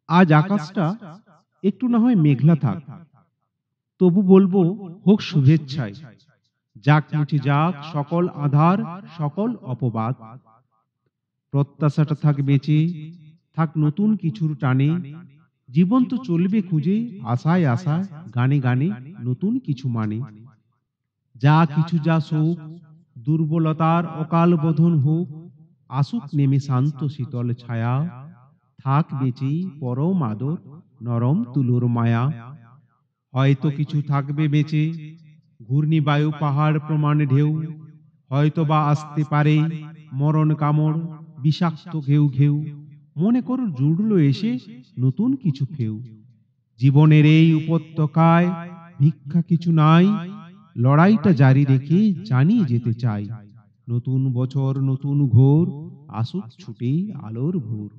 আজ আকাশটা একটু না হয় মেঘলা থাক, তবু বলবো হোক শুভেচ্ছায়। যাক মুছে যাক সকল আধার, সকল অপবাদ। প্রত্যাশাটা থাক বেঁচে, থাক নতুন কিছুর টানে। জীবন তো চলবে খুঁজে, আশায় আশায়, গানে গানে নতুন কিছু মানে। যা কিছু যা শোক, দুর্বলতার অকাল বোধন হোক, আসুক নেমে শান্ত শীতল ছায়া। থাক বেঁচে পরম আদর, নরম তুলোর মায়া। হয়তো কিছু থাকবে বেঁচে, ঘূর্ণিবায়ু পাহাড় প্রমাণ ঢেউ। হয়তো বা আসতে পারে মরণ কামড়, বিষাক্ত ঘেউ ঘেউ। মনে করো জুড়লো এসে নতুন কিছু ফেউ। জীবনের এই উপত্যকায় ভিক্ষা কিছু নাই, লড়াইটা জারি রেখে জানিয়ে যেতে চাই। নতুন বছর নতুন ঘোর, আসুক ছুটে আলোর ভোর।